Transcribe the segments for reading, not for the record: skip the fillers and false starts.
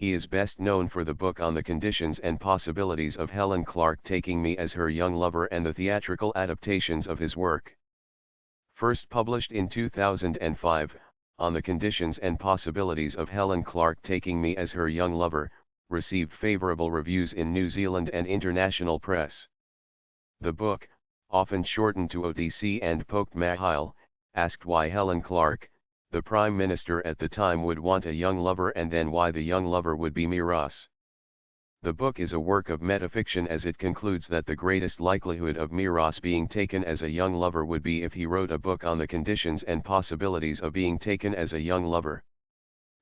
He is best known for the book on the conditions and possibilities of Helen Clark taking me as her young lover and the theatrical adaptations of his work. First published in 2005, On the Conditions and Possibilities of Helen Clark Taking Me as Her Young Lover, received favorable reviews in New Zealand and international press. The book, often shortened to OTC and Poked Mahile, asked why Helen Clark, the Prime Minister at the time, would want a young lover and then why the young lover would be Meros. The book is a work of metafiction as it concludes that the greatest likelihood of Meros being taken as a young lover would be if he wrote a book on the conditions and possibilities of being taken as a young lover.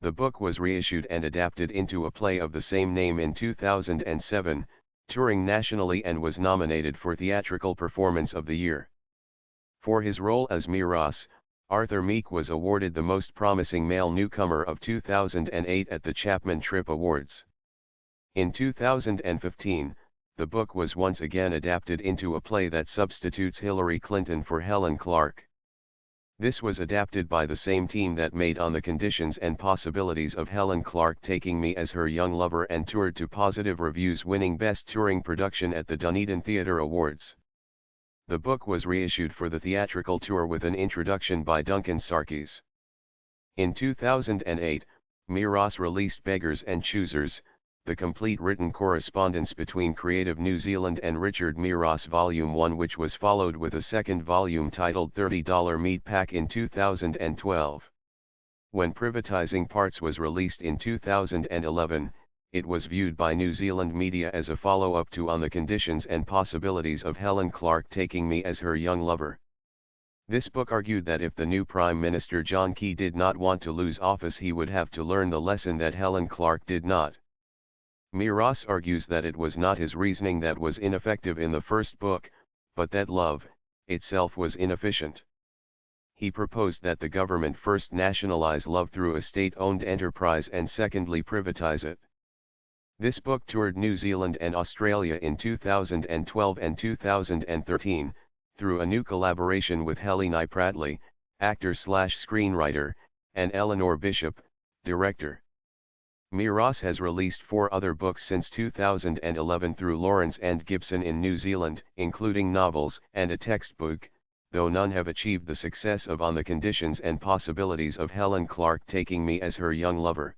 The book was reissued and adapted into a play of the same name in 2007, touring nationally, and was nominated for Theatrical Performance of the Year. For his role as Meros, Arthur Meek was awarded the Most Promising Male Newcomer of 2008 at the Chapman Tripp Awards. In 2015, the book was once again adapted into a play that substitutes Hillary Clinton for Helen Clark. This was adapted by the same team that made On the Conditions and Possibilities of Helen Clark Taking Me as Her Young Lover and toured to positive reviews, winning Best Touring Production at the Dunedin Theatre Awards. The book was reissued for the theatrical tour with an introduction by Duncan Sarkis. In 2008, Meros released Beggars and Choosers, the complete written correspondence between Creative New Zealand and Richard Meros Volume 1, which was followed with a second volume titled $30 Meat Pack in 2012. When Privatising Parts was released in 2011, it was viewed by New Zealand media as a follow-up to On the Conditions and Possibilities of Helen Clark Taking Me as Her Young Lover. This book argued that if the new Prime Minister John Key did not want to lose office, he would have to learn the lesson that Helen Clark did not. Meros argues that it was not his reasoning that was ineffective in the first book, but that love, itself, was inefficient. He proposed that the government first nationalize love through a state-owned enterprise and secondly privatize it. This book toured New Zealand and Australia in 2012 and 2013, through a new collaboration with Helene Pradley, actor/screenwriter, and Eleanor Bishop, director. Meros has released 4 other books since 2011 through Lawrence and Gibson in New Zealand, including novels and a textbook, though none have achieved the success of On the Conditions and Possibilities of Helen Clark Taking Me as Her Young Lover.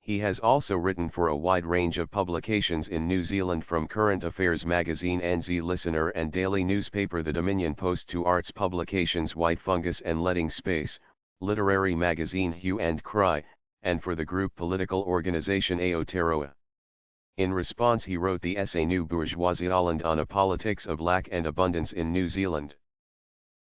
He has also written for a wide range of publications in New Zealand, from current affairs magazine NZ Listener and daily newspaper The Dominion Post to arts publications White Fungus and Letting Space, literary magazine Hue and Cry, and for the group political organisation Aotearoa. In response, he wrote the essay New Bourgeoisie Holland on a Politics of Lack and Abundance in New Zealand.